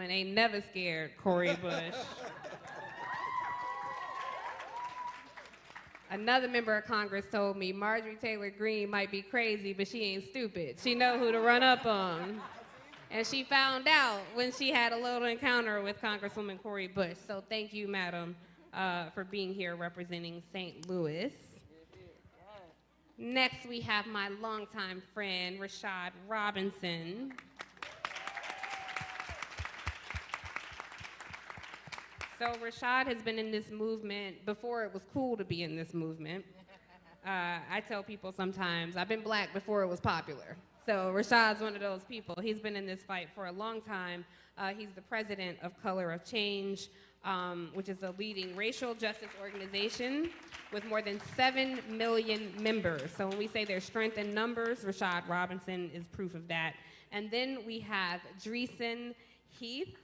Ain't never scared, Cori Bush. Another member of Congress told me Marjorie Taylor Greene might be crazy, but she ain't stupid. She know who to run up on. And she found out when she had a little encounter with Congresswoman Cori Bush. So thank you, madam, for being here representing St. Louis. Next, we have my longtime friend, Rashard Robinson. So Rashard has been in this movement before it was cool to be in this movement. I tell people sometimes, I've been black before it was popular. So Rashad's one of those people. He's been in this fight for a long time. He's the president of Color of Change, which is a leading racial justice organization with more than 7 million members. So when we say there's strength in numbers, Rashard Robinson is proof of that. And then we have Dreesen Heath.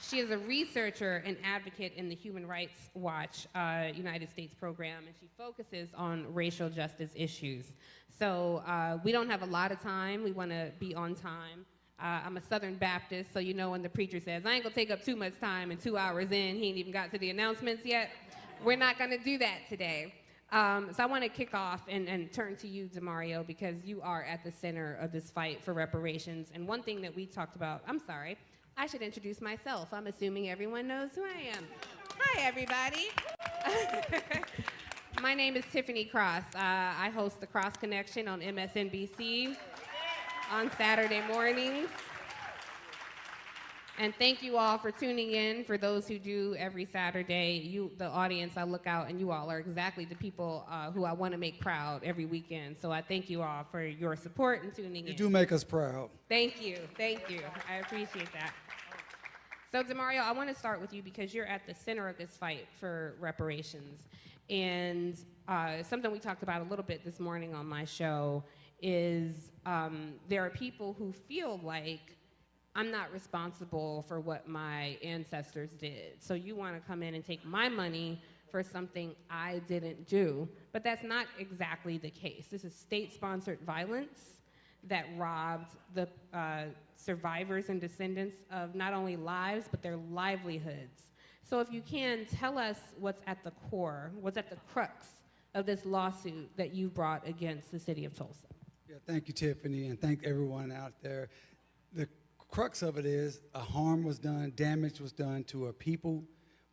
She is a researcher and advocate in the Human Rights Watch United States program, and she focuses on racial justice issues. So we don't have a lot of time. We want to be on time. I'm a Southern Baptist, so you know when the preacher says, I ain't going to take up too much time, and 2 hours in, he ain't even got to the announcements yet. We're not going to do that today. So I want to kick off and turn to you, Damario, because you are at the center of this fight for reparations. And one thing that we talked about, I'm sorry, I should introduce myself. I'm assuming everyone knows who I am. Hi, everybody. My name is Tiffany Cross. I host the Cross Connection on MSNBC on Saturday mornings. And thank you all for tuning in. For those who do every Saturday, the audience, I look out and you all are exactly the people who I want to make proud every weekend. So I thank you all for your support and tuning in. You do make us proud. Thank you, thank you. I appreciate that. So Damario, I want to start with you because you're at the center of this fight for reparations. And something we talked about a little bit this morning on my show is there are people who feel like I'm not responsible for what my ancestors did. So you want to come in and take my money for something I didn't do. But that's not exactly the case. This is state-sponsored violence that robbed the survivors and descendants of not only lives, but their livelihoods. So if you can, tell us what's at the core, what's at the crux of this lawsuit that you brought against the city of Tulsa. Yeah, thank you, Tiffany, and thank everyone out there. The crux of it is harm was done, damage was done to a people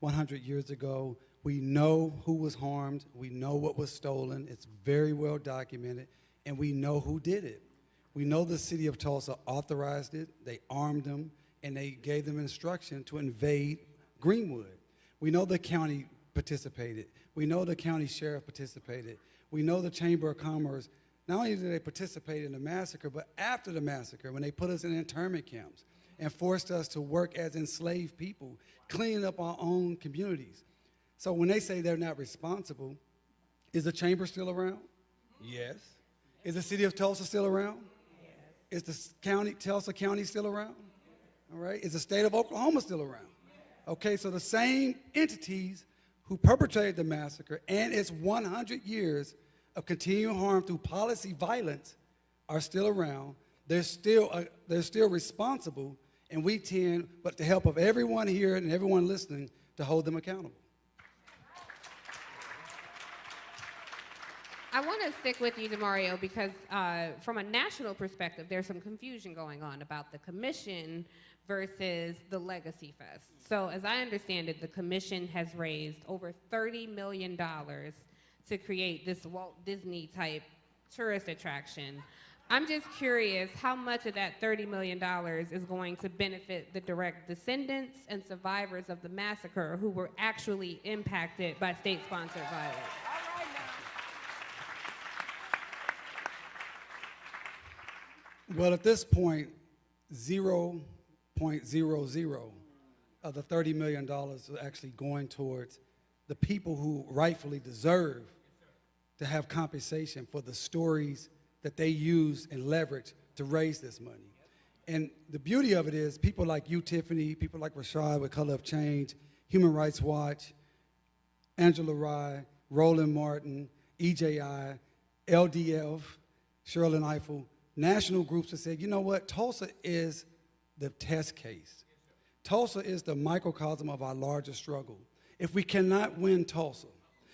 100 years ago. We know who was harmed, we know what was stolen, it's very well documented, and we know who did it. We know the city of Tulsa authorized it, they armed them, and they gave them instruction to invade Greenwood. We know the county participated. We know the county sheriff participated. We know the Chamber of Commerce. Not only did they participate in the massacre, but after the massacre, when they put us in internment camps and forced us to work as enslaved people, cleaning up our own communities. So when they say they're not responsible, is the chamber still around? Yes. Is the city of Tulsa still around? Yes. Is the Tulsa County still around? All right. Is the state of Oklahoma still around? Okay, so the same entities who perpetrated the massacre and its 100 years of continuing harm through policy violence are still around. They're still responsible, and we tend, with the help of everyone here and everyone listening, to hold them accountable. I want to stick with you, Damario, because from a national perspective, there's some confusion going on about the commission versus the Legacy Fest. So as I understand it, the commission has raised over $30 million to create this Walt Disney type tourist attraction. I'm just curious how much of that $30 million is going to benefit the direct descendants and survivors of the massacre who were actually impacted by state-sponsored violence. Well, at this point, 0.00 of the $30 million is actually going towards the people who rightfully deserve to have compensation for the stories that they use and leverage to raise this money. And the beauty of it is people like you, Tiffany, people like Rashard with Color of Change, Human Rights Watch, Angela Rye, Roland Martin, EJI, LDF, Cheryl and Eiffel, national groups have said, you know what, Tulsa is the test case. Tulsa is the microcosm of our larger struggle. If we cannot win Tulsa,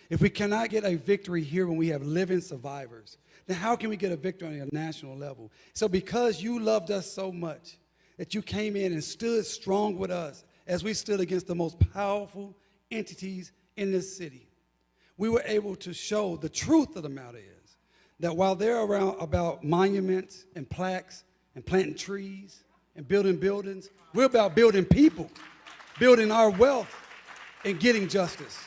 if we cannot get a victory here when we have living survivors, then how can we get a victory on a national level? So because you loved us so much that you came in and stood strong with us as we stood against the most powerful entities in this city, we were able to show the truth of the matter is that while they're around about monuments and plaques and planting trees and building buildings, we're about building people, building our wealth, and getting justice.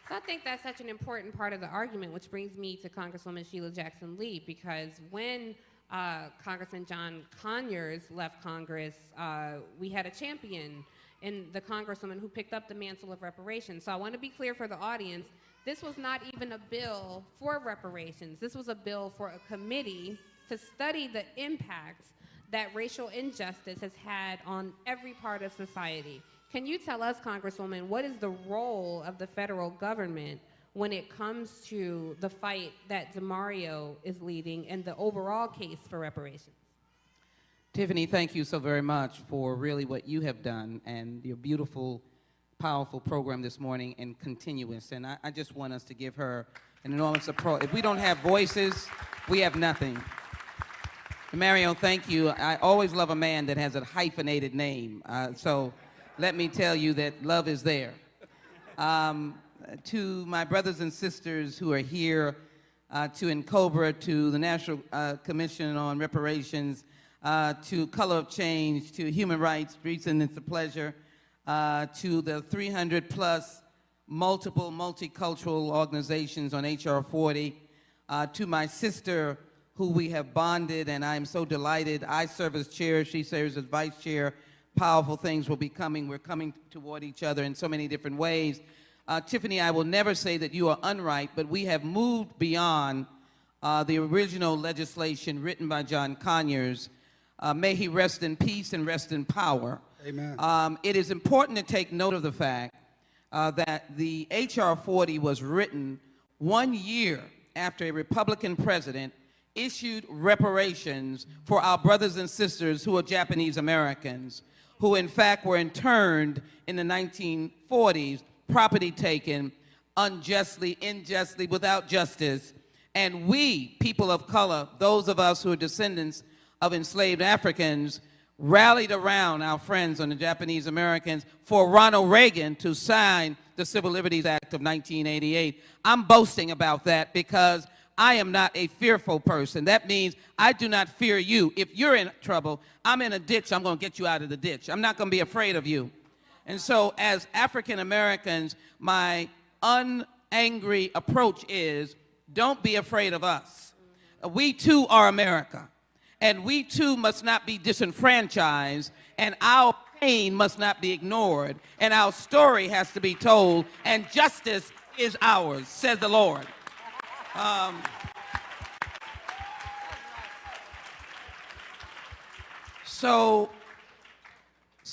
So I think that's such an important part of the argument, which brings me to Congresswoman Sheila Jackson-Lee, because when Congressman John Conyers left Congress, we had a champion in the Congresswoman who picked up the mantle of reparations. So I want to be clear for the audience, this was not even a bill for reparations. This was a bill for a committee to study the impacts that racial injustice has had on every part of society. Can you tell us, Congresswoman, what is the role of the federal government when it comes to the fight that Damario is leading and the overall case for reparations? Tiffany, thank you so very much for really what you have done and your beautiful, powerful program this morning and continuous. And I just want us to give her an enormous applause. If we don't have voices, we have nothing. Damario, thank you. I always love a man that has a hyphenated name. So let me tell you that love is there. To my brothers and sisters who are here, to NCOBRA, to the National Commission on Reparations, to Color of Change, to Human Rights, Reason, it's a pleasure, to the 300 plus multiple multicultural organizations on HR 40, to my sister who we have bonded, and I am so delighted. I serve as chair, she serves as vice chair. Powerful things will be coming. We're coming toward each other in so many different ways. Tiffany, I will never say that you are unright, but we have moved beyond the original legislation written by John Conyers. May he rest in peace and rest in power. Amen. It is important to take note of the fact that the HR 40 was written 1 year after a Republican president issued reparations for our brothers and sisters who are Japanese Americans, who in fact were interned in the 1940s, property taken unjustly, unjustly, without justice. And we, people of color, those of us who are descendants of enslaved Africans, rallied around our friends on the Japanese Americans for Ronald Reagan to sign the Civil Liberties Act of 1988. I'm boasting about that because I am not a fearful person. That means I do not fear you. If you're in trouble, I'm in a ditch, I'm going to get you out of the ditch. I'm not going to be afraid of you. And so as African Americans, my unangry approach is, don't be afraid of us. We too are America. And we too must not be disenfranchised, and our pain must not be ignored, and our story has to be told, and justice is ours, says the Lord. So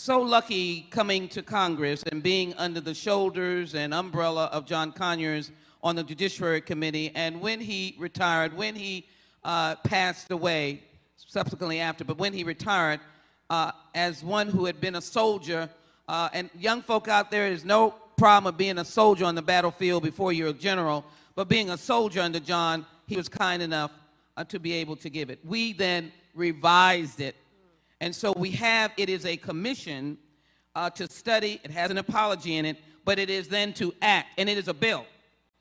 lucky coming to Congress and being under the shoulders and umbrella of John Conyers on the Judiciary Committee, and when he retired, when he passed away, subsequently after, but when he retired, as one who had been a soldier, and young folk out there, there's no problem of being a soldier on the battlefield before you're a general, but being a soldier under John, he was kind enough to be able to give it. We then revised it. And so we have, it is a commission to study, it has an apology in it, but it is then to act, and it is a bill.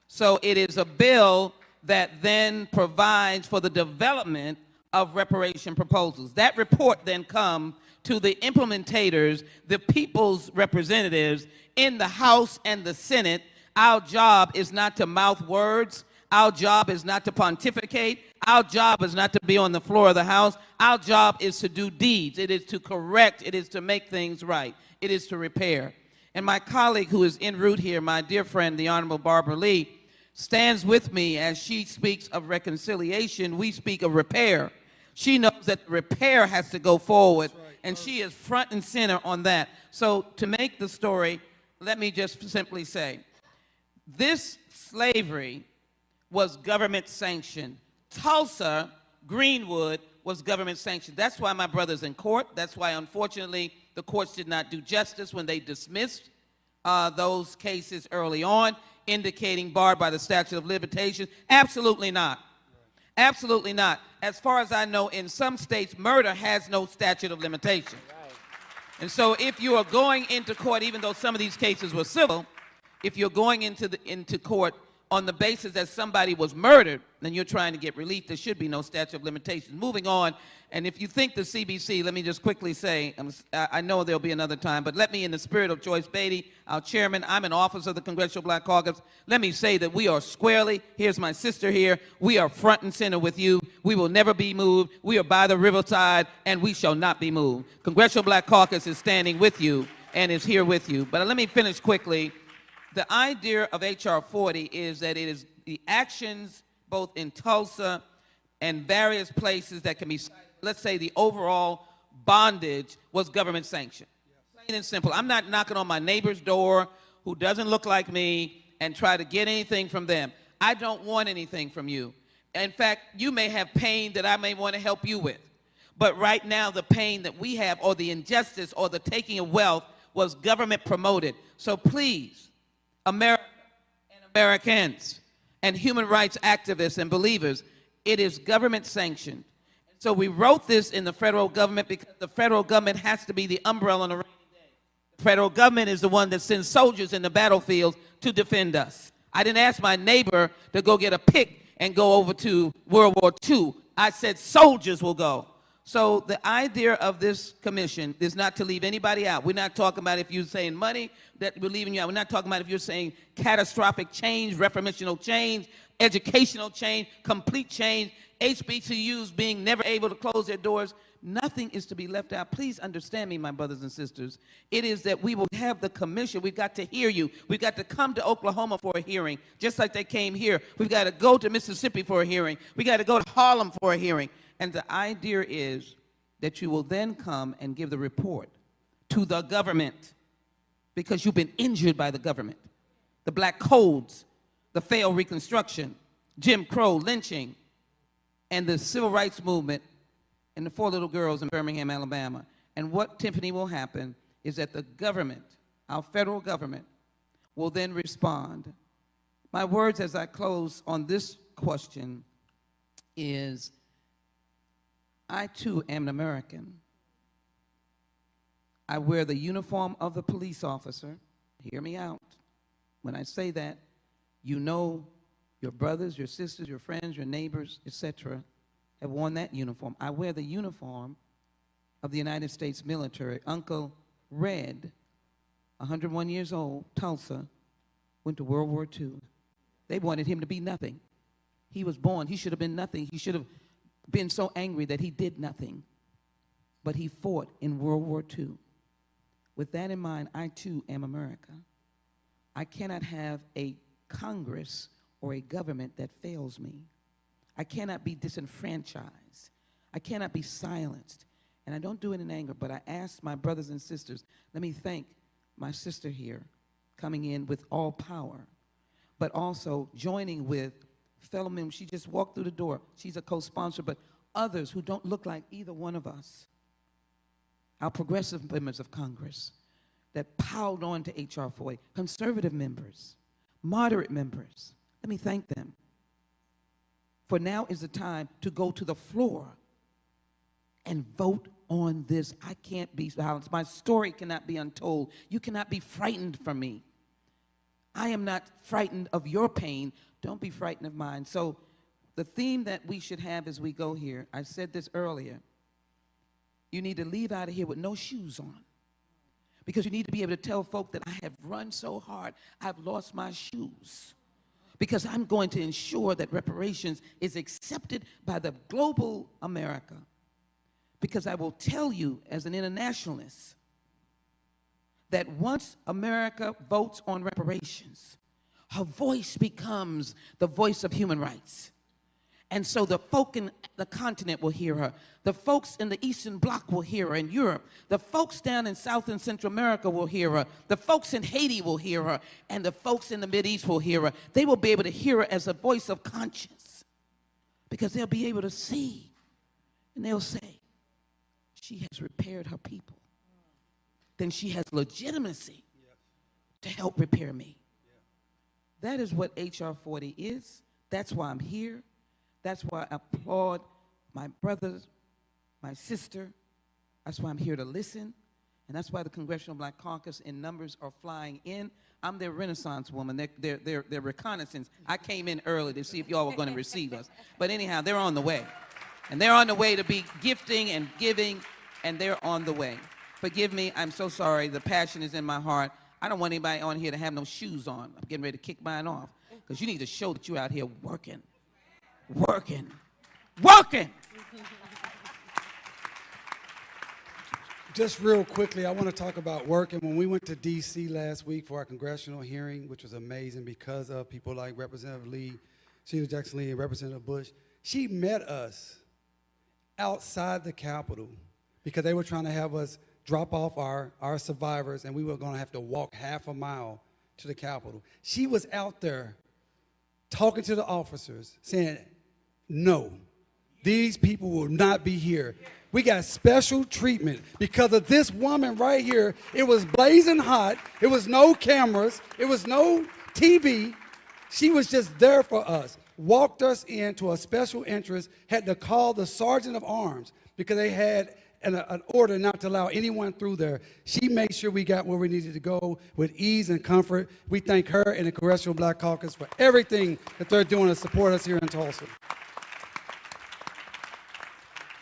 So it is a bill that then provides for the development of reparation proposals. That report then comes to the implementators, the people's representatives in the House and the Senate. Our job is not to mouth words. Our job is not to pontificate. Our job is not to be on the floor of the House. Our job is to do deeds. It is to correct. It is to make things right. It is to repair. And my colleague who is en route here, my dear friend, the Honorable Barbara Lee, stands with me as she speaks of reconciliation. We speak of repair. She knows that repair has to go forward, and she is front and center on that. So to make the story, let me just simply say, this slavery was government sanctioned. Tulsa, Greenwood was government sanctioned. That's why my brother's in court. That's why, unfortunately, the courts did not do justice when they dismissed those cases early on, indicating barred by the statute of limitations. Absolutely not. Absolutely not. As far as I know, in some states, murder has no statute of limitations. Right. And so if you are going into court, even though some of these cases were civil, if you're going into court on the basis that somebody was murdered, then you're trying to get relief. There should be no statute of limitations. Moving on, and if you think the CBC, let me just quickly say, I know there'll be another time, but let me, in the spirit of Joyce Beatty, our chairman, I'm an officer of the Congressional Black Caucus, let me say that we are squarely, here's my sister here, we are front and center with you. We will never be moved. We are by the riverside, and we shall not be moved. Congressional Black Caucus is standing with you and is here with you. But let me finish quickly. The idea of H.R. 40 is that it is the actions both in Tulsa and various places that can be, let's say the overall bondage was government sanctioned. Plain and simple. I'm not knocking on my neighbor's door who doesn't look like me and try to get anything from them. I don't want anything from you. In fact, you may have pain that I may want to help you with. But right now, the pain that we have, or the injustice or the taking of wealth, was government promoted. So please, America and Americans and human rights activists and believers, it is government sanctioned. So we wrote this in the federal government because the federal government has to be the umbrella on a rainy day. The federal government is the one that sends soldiers in the battlefield to defend us. I didn't ask my neighbor to go get a pick and go over to World War II. I said soldiers will go. So the idea of this commission is not to leave anybody out. We're not talking about if you're saying money that we're leaving you out. We're not talking about if you're saying catastrophic change, reformational change, educational change, complete change, HBCUs being never able to close their doors. Nothing is to be left out. Please understand me, my brothers and sisters. It is that we will have the commission. We've got to hear you. We've got to come to Oklahoma for a hearing, just like they came here. We've got to go to Mississippi for a hearing. We've got to go to Harlem for a hearing. And the idea is that you will then come and give the report to the government because you've been injured by the government. The black codes, the failed Reconstruction, Jim Crow, lynching, and the civil rights movement and the 4 little girls in Birmingham, Alabama. And what, Tiffany, will happen is that the government, our federal government, will then respond. My words as I close on this question is, I too am an American. I wear the uniform of the police officer. Hear me out. When I say that, you know your brothers, your sisters, your friends, your neighbors, etc., have worn that uniform. I wear the uniform of the United States military. Uncle Red, 101 years old, Tulsa, went to World War II. They wanted him to be nothing. He was born. He should have been nothing. He should have been so angry that he did nothing. But he fought in World War II. With that in mind, I too am America. I cannot have a Congress or a government that fails me. I cannot be disenfranchised. I cannot be silenced. And I don't do it in anger, but I ask my brothers and sisters, let me thank my sister here coming in with all power, but also joining with fellow members. She just walked through the door. She's a co-sponsor, but others who don't look like either one of us, our progressive members of Congress that piled on to H.R. 40, conservative members, moderate members. Let me thank them. For now is the time to go to the floor and vote on this. I can't be silenced. My story cannot be untold. You cannot be frightened from me. I am not frightened of your pain. Don't be frightened of mine. So the theme that we should have as we go here, I said this earlier, you need to leave out of here with no shoes on. Because you need to be able to tell folk that I have run so hard, I've lost my shoes. Because I'm going to ensure that reparations is accepted by the global America. Because I will tell you as an internationalist that once America votes on reparations, her voice becomes the voice of human rights. And so the folk in the continent will hear her. The folks in the Eastern Bloc will hear her in Europe. The folks down in South and Central America will hear her. The folks in Haiti will hear her. And the folks in the Mideast will hear her. They will be able to hear her as a voice of conscience. because they'll be able to see, and they'll say, she has repaired her people. Then she has legitimacy to help repair me. That is what H.R. 40 is. That's why I'm here. That's why I applaud my brothers, my sister. That's why I'm here to listen. And that's why the Congressional Black Caucus in numbers are flying in. I'm their Renaissance woman, their reconnaissance. I came in early to see if y'all were going to receive us. But anyhow, they're on the way. And they're on the way to be gifting and giving, and they're on the way. Forgive me, I'm so sorry. The passion is in my heart. I don't want anybody on here to have no shoes on. I'm getting ready to kick mine off. Because you need to show that you're out here working. Working. Working! Just real quickly, I want to talk about work. And when we went to D.C. last week for our congressional hearing, which was amazing because of people like Representative Lee, Sheila Jackson Lee, and Representative Bush, she met us outside the Capitol because they were trying to have us drop off our survivors, and we were going to have to walk half a mile to the Capitol. She was out there talking to the officers, saying, no, these people will not be here. We got special treatment because of this woman right here. It was blazing hot. It was no cameras. It was no TV. She was just there for us. Walked us into a special interest, had to call the sergeant of arms because they had an order not to allow anyone through there. She made sure we got where we needed to go with ease and comfort. We thank her and the Congressional Black Caucus for everything that they're doing to support us here in Tulsa.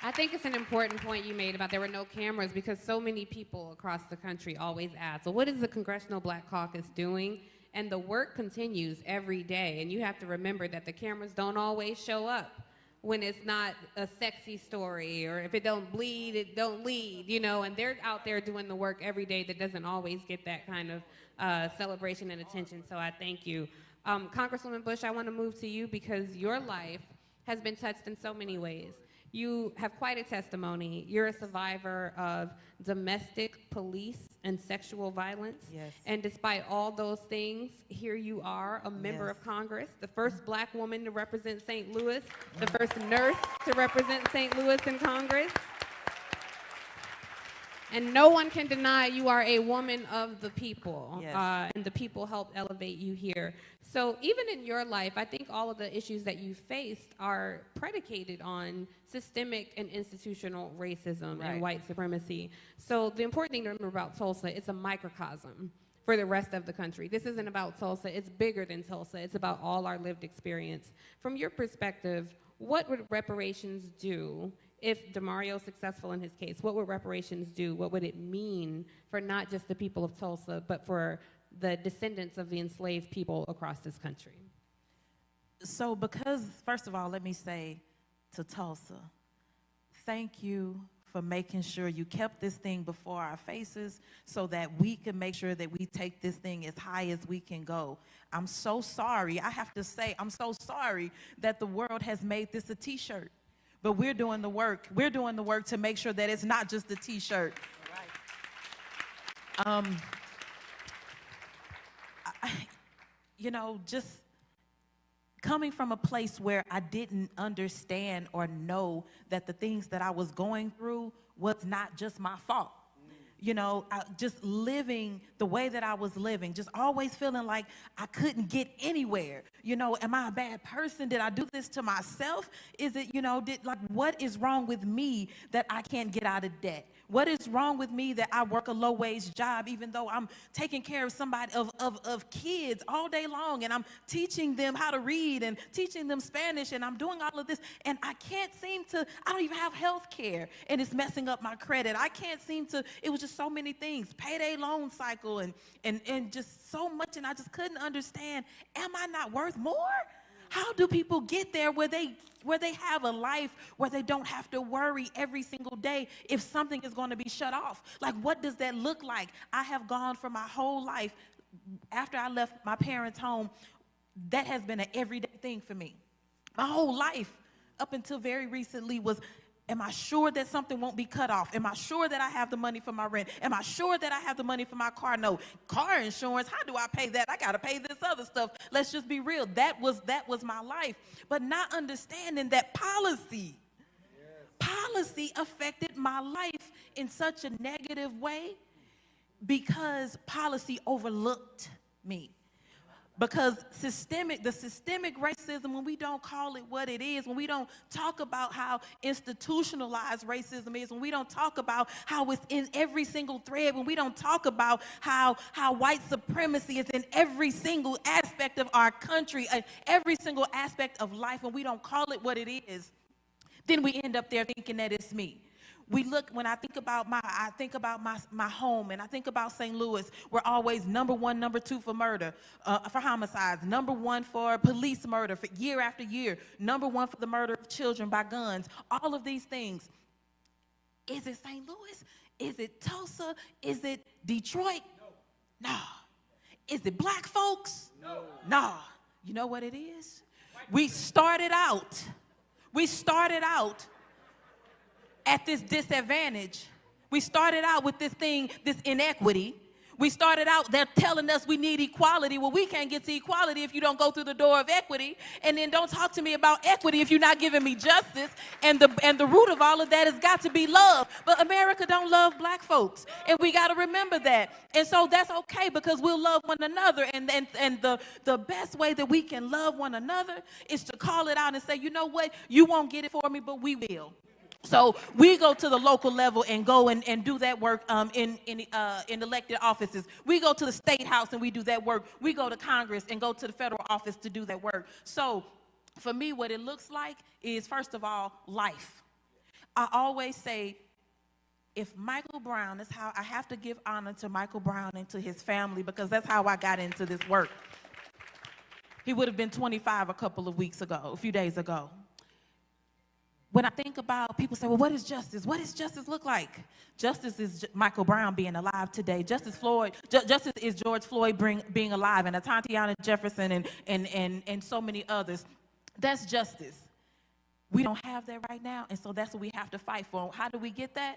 I think it's an important point you made about there were no cameras because so many people across the country always ask, well, what is the Congressional Black Caucus doing? And the work continues every day. And you have to remember that the cameras don't always show up when it's not a sexy story, or if it don't bleed, it don't lead, you know, and they're out there doing the work every day that doesn't always get that kind of celebration and attention. So I thank you. Congresswoman Bush, I want to move to you because your life has been touched in so many ways. You have quite a testimony. You're a survivor of domestic, police, and sexual violence. Yes. And despite all those things, here you are, a member Yes. of Congress, the first black woman to represent St. Louis, the first nurse to represent St. Louis in Congress. And no one can deny you are a woman of the people. Yes. And the people helped elevate you here. So even in your life, I think all of the issues that you faced are predicated on systemic and institutional racism Right. and white supremacy. So the important thing to remember about Tulsa, it's a microcosm for the rest of the country. This isn't about Tulsa. It's bigger than Tulsa. It's about all our lived experience. From your perspective, what would reparations do if Damario is successful in his case? What would reparations do? What would it mean for not just the people of Tulsa, but for the descendants of the enslaved people across this country? So because, first of all, let me say to Tulsa, thank you for making sure you kept this thing before our faces so that we can make sure that we take this thing as high as we can go. I'm so sorry. I have to say, I'm so sorry that the world has made this a T-shirt. But we're doing the work. We're doing the work to make sure that it's not just a T-shirt. You know, just coming from a place where I didn't understand or know that the things that I was going through was not just my fault. You know, just living the way that I was living, just always feeling like I couldn't get anywhere. You know, am I a bad person? Did I do this to myself? Is it, you know, what is wrong with me that I can't get out of debt? What is wrong with me that I work a low-wage job even though I'm taking care of somebody, of kids all day long, and I'm teaching them how to read and teaching them Spanish, and I'm doing all of this, and I can't seem to, I don't even have health care, and it's messing up my credit. I can't seem to, it was just so many things, payday loan cycle and just so much, and I just couldn't understand, am I not worth more? How do people get there where they have a life where they don't have to worry every single day if something is going to be shut off? Like, what does that look like? I have gone for my whole life, after I left my parents' home, that has been an everyday thing for me. My whole life, up until very recently, was Am I sure that something won't be cut off? Am I sure that I have the money for my rent? Am I sure that I have the money for my car note? Car insurance, how do I pay that? I got to pay this other stuff. Let's just be real. That was my life. But not understanding that policy affected my life in such a negative way because policy overlooked me. Because the systemic racism, when we don't call it what it is, when we don't talk about how institutionalized racism is, when we don't talk about how it's in every single thread, when we don't talk about how white supremacy is in every single aspect of our country, every single aspect of life, when we don't call it what it is, then we end up there thinking that it's me. When I think about my home, and I think about St. Louis, we're always number one, number two for murder, for homicides, number one for police murder for year after year, number one for the murder of children by guns, all of these things. Is it St. Louis? Is it Tulsa? Is it Detroit? No. Nah. Is it black folks? No. Nah. You know what it is? We started out at this disadvantage. We started out with this inequity. We started out, they're telling us we need equality. Well, we can't get to equality if you don't go through the door of equity. And then don't talk to me about equity if you're not giving me justice. And the root of all of that has got to be love. But America don't love black folks. And we got to remember that. And so that's okay because we'll love one another. And the best way that we can love one another is to call it out and say, you know what, you won't get it for me, but we will. So we go to the local level and go and do that work in elected offices. We go to the state house and we do that work. We go to Congress and go to the federal office to do that work. So for me, what it looks like is, first of all, life. I always say, if Michael Brown, that's how I have to give honor to Michael Brown and to his family, because that's how I got into this work. He would have been 25 a few days ago. When I think about, people say, well, what is justice? What does justice look like? Justice is Michael Brown being alive today. Justice is George Floyd being alive, and Tatiana Jefferson and so many others. That's justice. We don't have that right now, and so that's what we have to fight for. How do we get that?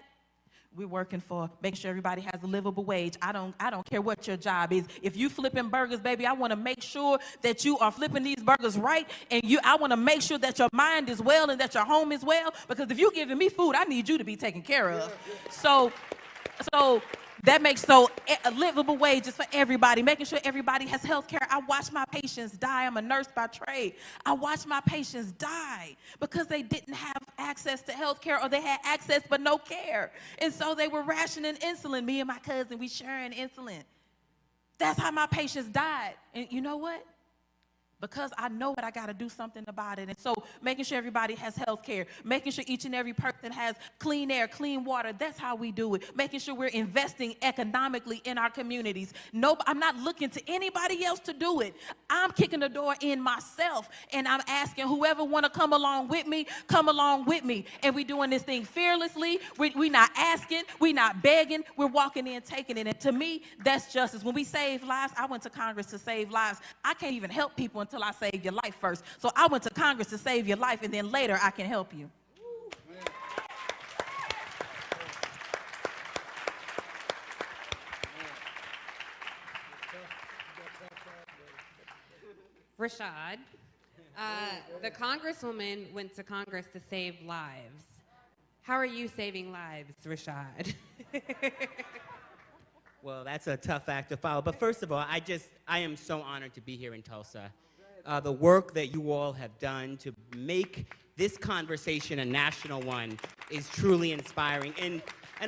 We're working for making sure everybody has a livable wage. I don't care what your job is. If you flipping burgers, baby, I want to make sure that you are flipping these burgers right, and I want to make sure that your mind is well and that your home is well, because if you're giving me food, I need you to be taken care of. So that makes a livable wages for everybody, making sure everybody has health care. I watch my patients die. I'm a nurse by trade. I watch my patients die because they didn't have access to health care, or they had access but no care. And so they were rationing insulin. Me and my cousin, we sharing insulin. That's how my patients died. And you know what? Because I know that I got to do something about it. And so making sure everybody has health care, making sure each and every person has clean air, clean water, that's how we do it. Making sure we're investing economically in our communities. No, I'm not looking to anybody else to do it. I'm kicking the door in myself, and I'm asking whoever want to come along with me, come along with me. And we're doing this thing fearlessly. We're not asking, we're not begging, we're walking in, taking it. And to me, that's justice. When we save lives, I went to Congress to save lives. I can't even help people until I save your life first. So I went to Congress to save your life, and then later I can help you. Rashard, the Congresswoman went to Congress to save lives. How are you saving lives, Rashard? Well, that's a tough act to follow. But first of all, I am so honored to be here in Tulsa. The work that you all have done to make this conversation a national one is truly inspiring. And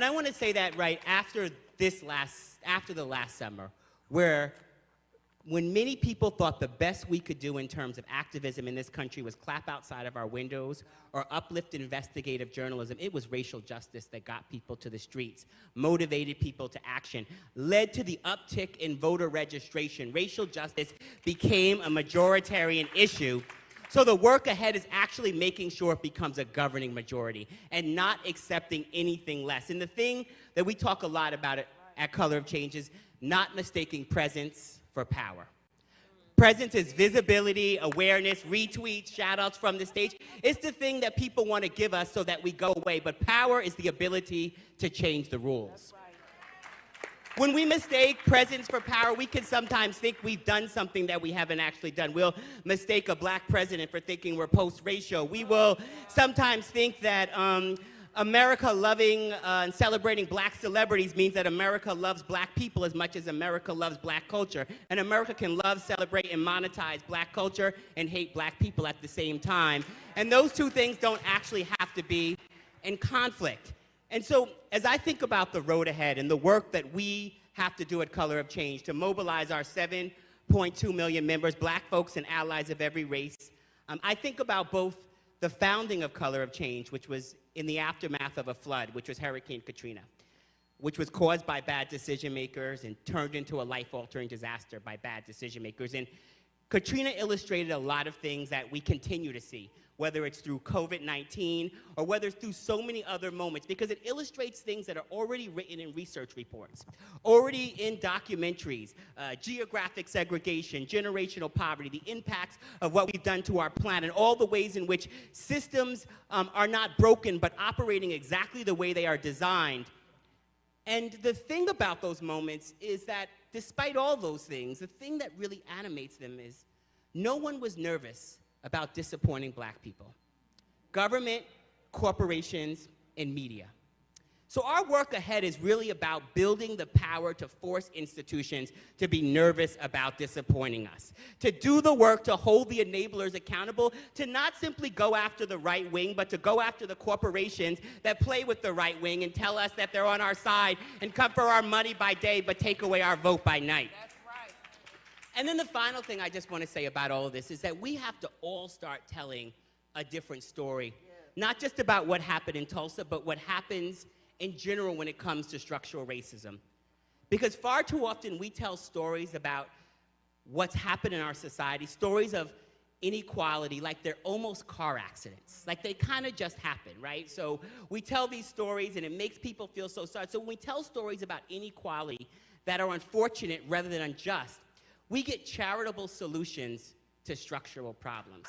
I want to say that right after the last summer, when many people thought the best we could do in terms of activism in this country was clap outside of our windows or uplift investigative journalism, it was racial justice that got people to the streets, motivated people to action, led to the uptick in voter registration. Racial justice became a majoritarian issue. So the work ahead is actually making sure it becomes a governing majority and not accepting anything less. And the thing that we talk a lot about at Color of Change is not mistaking presence for power. Presence is visibility, awareness, retweets, shout-outs from the stage. It's the thing that people want to give us so that we go away. But power is the ability to change the rules. When we mistake presence for power, we can sometimes think we've done something that we haven't actually done. We'll mistake a black president for thinking we're post-racial. We will sometimes think that America loving and celebrating black celebrities means that America loves black people as much as America loves black culture. And America can love, celebrate, and monetize black culture and hate black people at the same time. And those two things don't actually have to be in conflict. And so as I think about the road ahead and the work that we have to do at Color of Change to mobilize our 7.2 million members, black folks and allies of every race, I think about both the founding of Color of Change, which was in the aftermath of a flood, which was Hurricane Katrina, which was caused by bad decision makers and turned into a life-altering disaster by bad decision makers. And Katrina illustrated a lot of things that we continue to see, whether it's through COVID-19 or whether it's through so many other moments, because it illustrates things that are already written in research reports, already in documentaries, geographic segregation, generational poverty, the impacts of what we've done to our planet, all the ways in which systems are not broken but operating exactly the way they are designed. And the thing about those moments is that despite all those things, the thing that really animates them is no one was nervous about disappointing black people. Government, corporations, and media. So our work ahead is really about building the power to force institutions to be nervous about disappointing us, to do the work to hold the enablers accountable, to not simply go after the right wing, but to go after the corporations that play with the right wing and tell us that they're on our side and come for our money by day, but take away our vote by night. And then the final thing I just want to say about all of this is that we have to all start telling a different story, not just about what happened in Tulsa, but what happens in general when it comes to structural racism. Because far too often we tell stories about what's happened in our society, stories of inequality like they're almost car accidents, like they kind of just happen, right? So we tell these stories and it makes people feel so sorry. So when we tell stories about inequality that are unfortunate rather than unjust, we get charitable solutions to structural problems.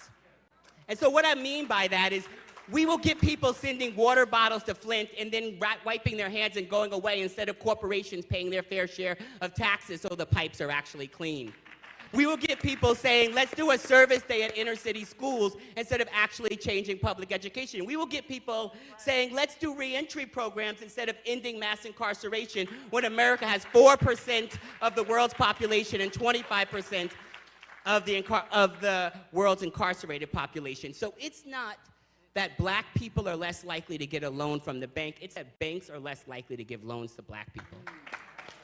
And so what I mean by that is we will get people sending water bottles to Flint and then wiping their hands and going away instead of corporations paying their fair share of taxes so the pipes are actually clean. We will get people saying, let's do a service day at inner city schools instead of actually changing public education. We will get people saying, let's do reentry programs instead of ending mass incarceration when America has 4% of the world's population and 25% of the world's incarcerated population. So it's not that black people are less likely to get a loan from the bank, it's that banks are less likely to give loans to black people.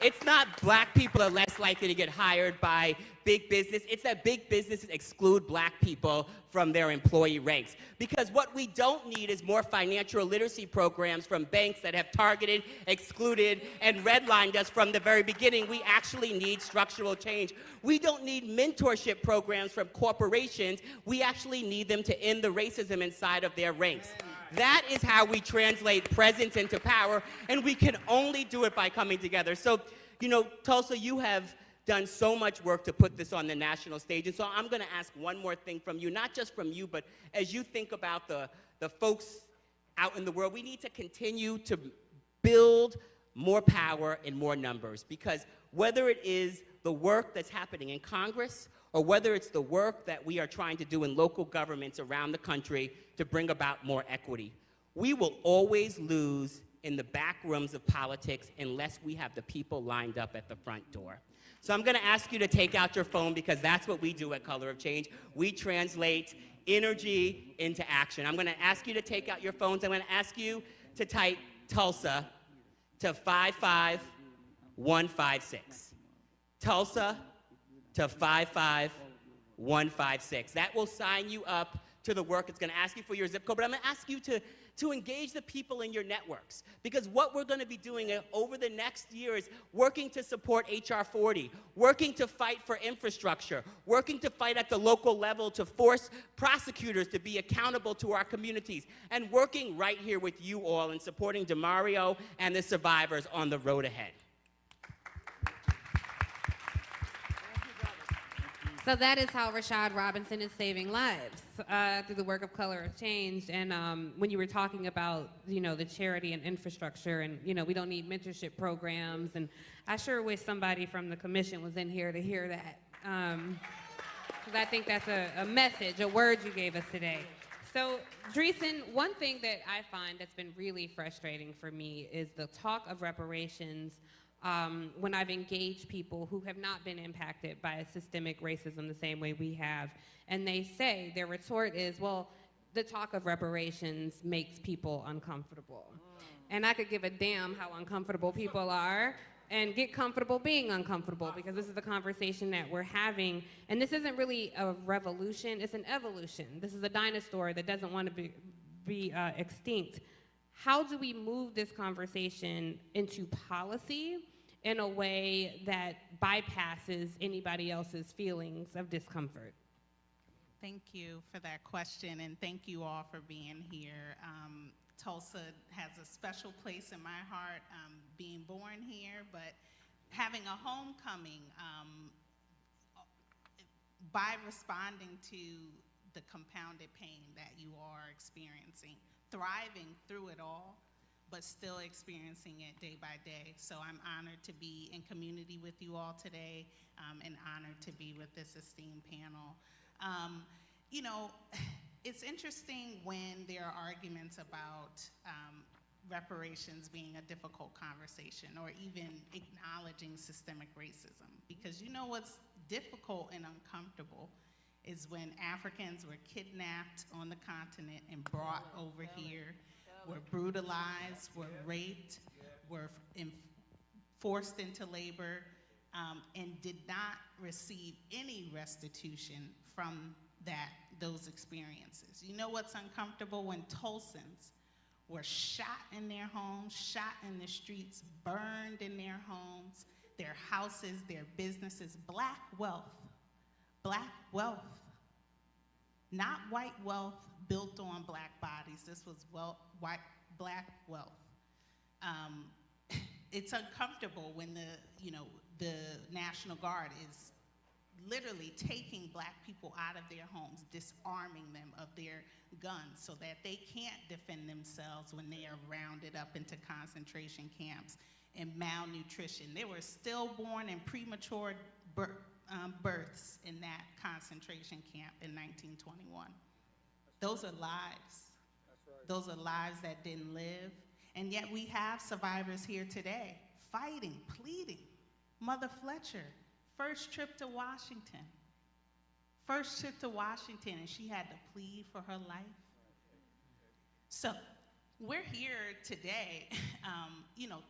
It's not black people are less likely to get hired by big business. It's that big businesses exclude black people from their employee ranks. Because what we don't need is more financial literacy programs from banks that have targeted, excluded, and redlined us from the very beginning. We actually need structural change. We don't need mentorship programs from corporations. We actually need them to end the racism inside of their ranks. That is how we translate presence into power, and we can only do it by coming together. So, you know, Tulsa, you have done so much work to put this on the national stage, and so I'm going to ask one more thing from you, not just from you, but as you think about the folks out in the world, we need to continue to build more power in more numbers, because whether it is the work that's happening in Congress or whether it's the work that we are trying to do in local governments around the country to bring about more equity, we will always lose in the back rooms of politics unless we have the people lined up at the front door. So I'm going to ask you to take out your phone, because that's what we do at Color of Change. We translate energy into action. I'm going to ask you to take out your phones. I'm going to ask you to type Tulsa to 55156. Tulsa to 55156. That will sign you up to the work. It's going to ask you for your zip code, but I'm going to ask you to engage the people in your networks, because what we're going to be doing over the next year is working to support HR 40, working to fight for infrastructure, working to fight at the local level to force prosecutors to be accountable to our communities, and working right here with you all in supporting Damario and the survivors on the road ahead. So that is how Rashard Robinson is saving lives through the work of Color of Change. And when you were talking about, the charity and infrastructure, and we don't need mentorship programs, and I sure wish somebody from the commission was in here to hear that, because I think that's a message, a word you gave us today. So, Dreesen, one thing that I find that's been really frustrating for me is the talk of reparations. When I've engaged people who have not been impacted by systemic racism the same way we have, and they say, their retort is, well, the talk of reparations makes people uncomfortable. And I could give a damn how uncomfortable people are and get comfortable being uncomfortable, because this is the conversation that we're having. And this isn't really a revolution, it's an evolution. This is a dinosaur that doesn't want to be extinct. How do we move this conversation into policy in a way that bypasses anybody else's feelings of discomfort? Thank you for that question, and thank you all for being here. Tulsa has a special place in my heart, being born here, but having a homecoming, by responding to the compounded pain that you are experiencing, thriving through it all, but still experiencing it day by day. So I'm honored to be in community with you all today, and honored to be with this esteemed panel. It's interesting when there are arguments about reparations being a difficult conversation, or even acknowledging systemic racism, because what's difficult and uncomfortable is when Africans were kidnapped on the continent and brought over here, were brutalized, were raped, were forced into labor, and did not receive any restitution from those experiences. What's uncomfortable? When Tulsans were shot in their homes, shot in the streets, burned in their homes, their houses, their businesses, black wealth, not white wealth built on black bodies. This was black wealth. It's uncomfortable when the National Guard is literally taking black people out of their homes, disarming them of their guns so that they can't defend themselves when they are rounded up into concentration camps, and malnutrition. There were stillborn and premature births in that concentration camp in 1921. Those are lives. Those are lives that didn't live. And yet we have survivors here today fighting, pleading. Mother Fletcher, first trip to Washington, and she had to plead for her life. So we're here today,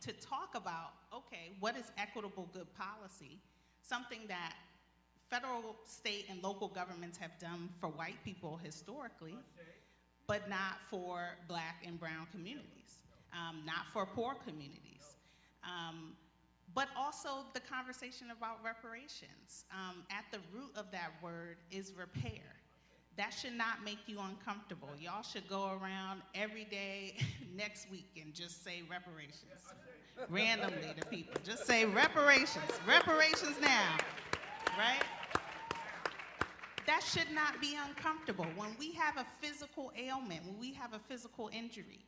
to talk about, okay, what is equitable good policy? Something that federal, state, and local governments have done for white people historically, but not for black and brown communities, not for poor communities. But also the conversation about reparations. At the root of that word is repair. That should not make you uncomfortable. Y'all should go around every day next week and just say reparations randomly to people. Just say reparations now, right? That should not be uncomfortable. When we have a physical ailment, when we have a physical injury,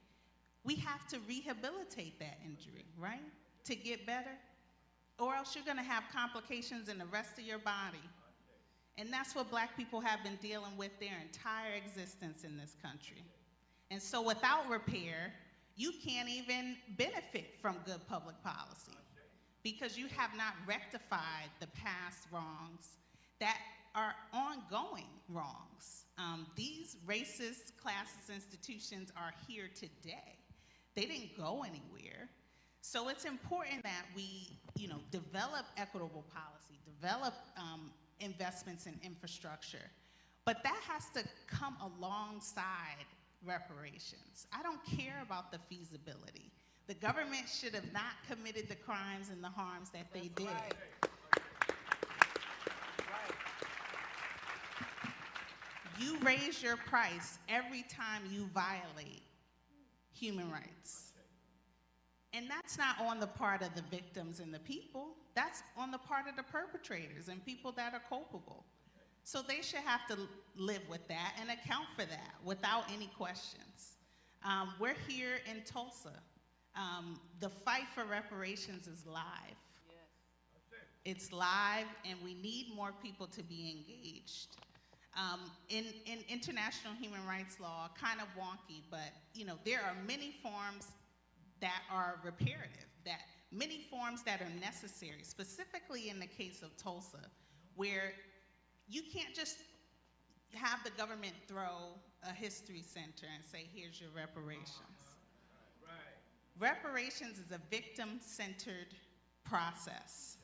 we have to rehabilitate that injury, right? To get better. Or else you're gonna have complications in the rest of your body. And that's what black people have been dealing with their entire existence in this country. And so without repair, you can't even benefit from good public policy, because you have not rectified the past wrongs that are ongoing wrongs. These racist classist institutions are here today. They didn't go anywhere. So it's important that we, develop equitable policy, develop investments in infrastructure, but that has to come alongside reparations. I don't care about the feasibility. The government should have not committed the crimes and the harms that they did. You raise your price every time you violate human rights. And that's not on the part of the victims and the people. That's on the part of the perpetrators and people that are culpable. So they should have to live with that and account for that without any questions. We're here in Tulsa. The fight for reparations is live. It's live, and we need more people to be engaged. In international human rights law, kind of wonky, but there are many forms that are reparative, many forms that are necessary, specifically in the case of Tulsa, where you can't just have the government throw a history center and say, here's your reparations. Reparations is a victim-centered process.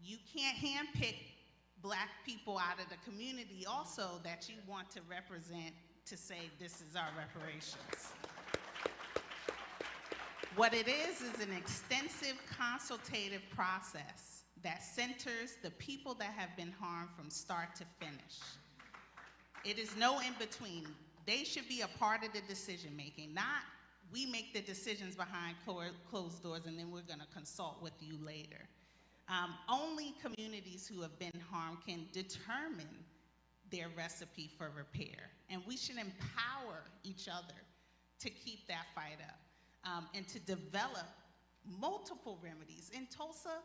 You can't handpick Black people out of the community also that you want to represent to say this is our reparations. What it is an extensive consultative process that centers the people that have been harmed from start to finish. It is no in-between. They should be a part of the decision-making, not we make the decisions behind closed doors and then we're gonna consult with you later. Only communities who have been harmed can determine their recipe for repair. And we should empower each other to keep that fight up and to develop multiple remedies. In Tulsa,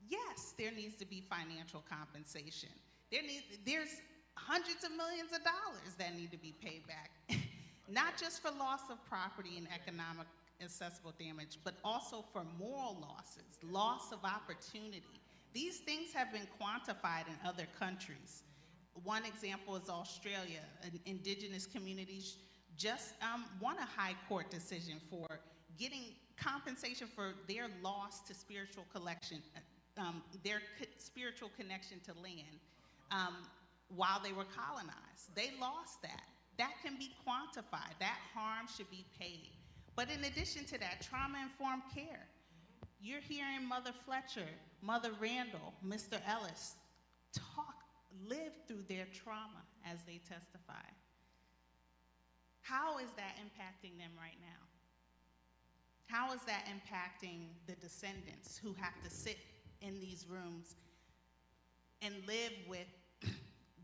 yes, there needs to be financial compensation. There's hundreds of millions of dollars that need to be paid back, not just for loss of property and economic accessible damage, but also for moral losses, loss of opportunity. These things have been quantified in other countries. One example is Australia. Indigenous communities just won a high court decision for getting compensation for their loss to spiritual collection, their spiritual connection to land while they were colonized. They lost that. That can be quantified. That harm should be paid. But in addition to that, trauma-informed care. You're hearing Mother Fletcher, Mother Randall, Mr. Ellis live through their trauma as they testify. How is that impacting them right now? How is that impacting the descendants who have to sit in these rooms and live with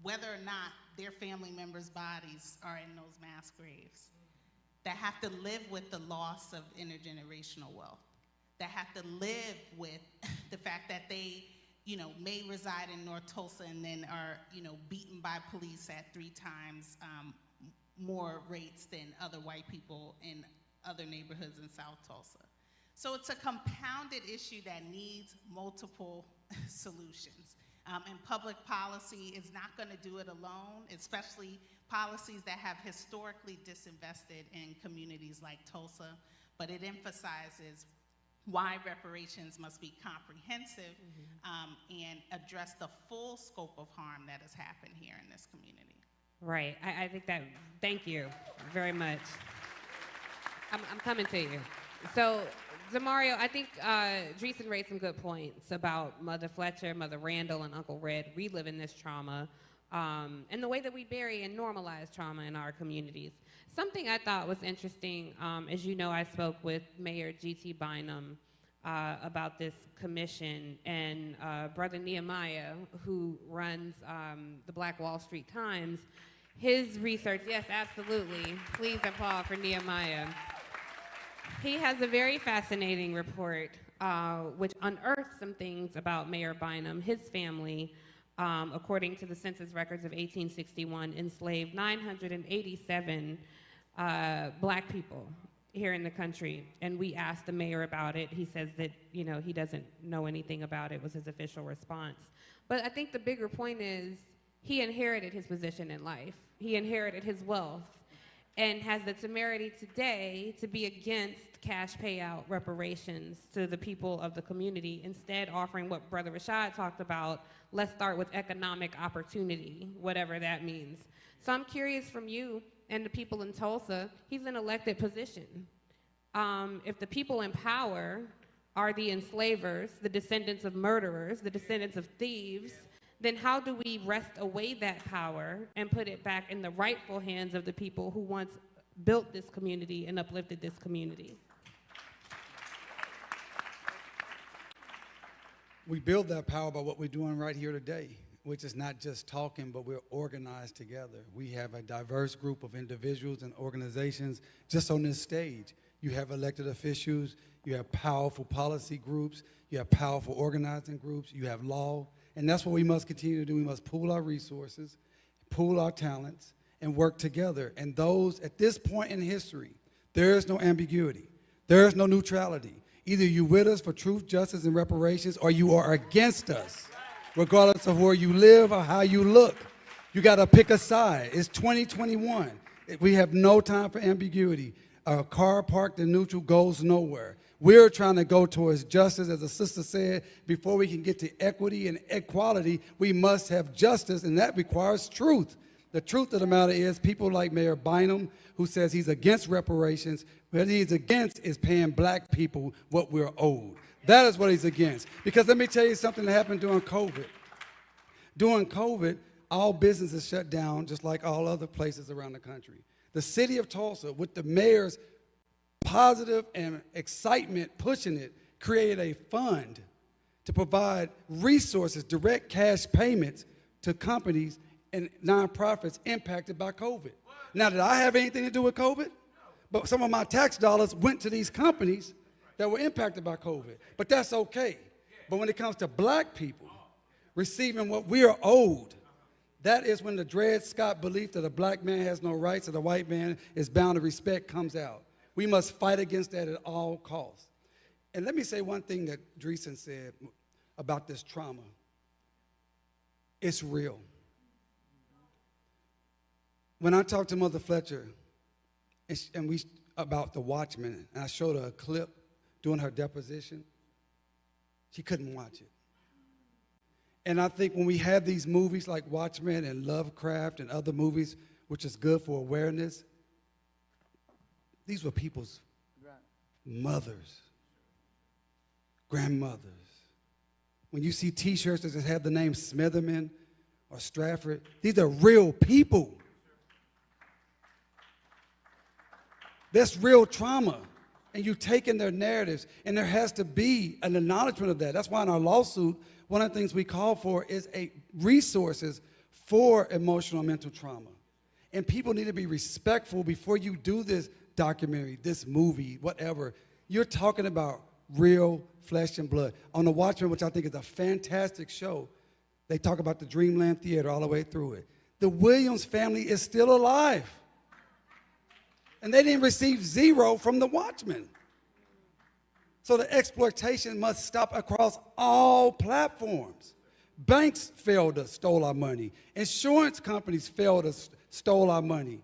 whether or not their family members' bodies are in those mass graves? That have to live with the loss of intergenerational wealth, that have to live with the fact that they, may reside in North Tulsa and then are, beaten by police at 3 times more rates than other white people in other neighborhoods in South Tulsa. So it's a compounded issue that needs multiple solutions. And public policy is not going to do it alone, especially policies that have historically disinvested in communities like Tulsa, but it emphasizes why reparations must be comprehensive and address the full scope of harm that has happened here in this community. Right. I think that, thank you very much. I'm coming to you. So, Damario, I think Dreesen raised some good points about Mother Fletcher, Mother Randall, and Uncle Red reliving this trauma and the way that we bury and normalize trauma in our communities. Something I thought was interesting, as you know, I spoke with Mayor G.T. Bynum about this commission, and Brother Nehemiah, who runs the Black Wall Street Times, his research, yes, absolutely. Please applaud for Nehemiah. He has a very fascinating report which unearthed some things about Mayor Bynum. His family, according to the census records of 1861, enslaved 987 Black people here in the country. And we asked the mayor about it. He says that, he doesn't know anything about it, was his official response. But I think the bigger point is he inherited his position in life. He inherited his wealth and has the temerity today to be against cash payout reparations to the people of the community, instead offering what Brother Rashard talked about, let's start with economic opportunity, whatever that means. So I'm curious from you and the people in Tulsa, he's an elected position. If the people in power are the enslavers, the descendants of murderers, the descendants of thieves, then how do we wrest away that power and put it back in the rightful hands of the people who once built this community and uplifted this community? We build that power by what we're doing right here today. which is not just talking, but we're organized together. We have a diverse group of individuals and organizations just on this stage. You have elected officials, you have powerful policy groups, you have powerful organizing groups, you have law, and that's what we must continue to do. We must pool our resources, pool our talents, and work together. And those, at this point in history, there is no ambiguity. There is no neutrality. Either you're with us for truth, justice, and reparations, or you are against us, regardless of where you live or how you look. You got to pick a side. It's 2021. We have no time for ambiguity. A car parked in neutral goes nowhere. We're trying to go towards justice. As the sister said, before we can get to equity and equality, we must have justice, and that requires truth. The truth of the matter is people like Mayor Bynum, who says he's against reparations, what he's against is paying black people what we're owed. That is what he's against. Because let me tell you something that happened during COVID. During COVID, all businesses shut down just like all other places around the country. The city of Tulsa, with the mayor's positive and excitement pushing it, created a fund to provide resources, direct cash payments to companies and nonprofits impacted by COVID. Now, did I have anything to do with COVID? But some of my tax dollars went to these companies that were impacted by COVID. But that's okay. But when it comes to black people receiving what we are owed, that is when the Dred Scott belief that a black man has no rights and a white man is bound to respect comes out. We must fight against that at all costs. And let me say one thing that Dreesen said about this trauma. It's real. When I talked to Mother Fletcher about the Watchmen, and I showed her a clip during her deposition, she couldn't watch it. And I think when we have these movies like Watchmen and Lovecraft and other movies, which is good for awareness, these were people's mothers, grandmothers. When you see T-shirts that just have the name Smitherman or Stratford, these are real people. That's real trauma. And you take in their narratives, and there has to be an acknowledgement of that. That's why in our lawsuit, one of the things we call for is resources for emotional and mental trauma. And people need to be respectful before you do this documentary, this movie, whatever. You're talking about real flesh and blood. On The Watchmen, which I think is a fantastic show, they talk about the Dreamland Theater all the way through it. The Williams family is still alive. And they didn't receive zero from the Watchmen. So the exploitation must stop across all platforms. Banks failed us, stole our money. Insurance companies failed us, stole our money.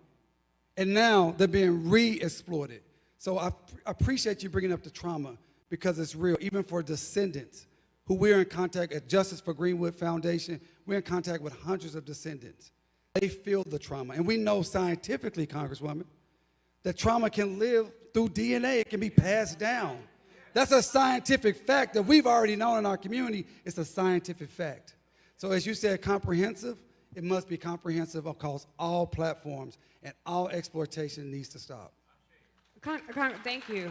And now they're being re-exploited. So I appreciate you bringing up the trauma because it's real, even for descendants who we're in contact at Justice for Greenwood Foundation. We're in contact with hundreds of descendants. They feel the trauma. And we know scientifically, Congresswoman, that trauma can live through DNA. It can be passed down. That's a scientific fact that we've already known in our community. It's a scientific fact. So as you said, comprehensive, it must be comprehensive across all platforms, and all exploitation needs to stop. Thank you.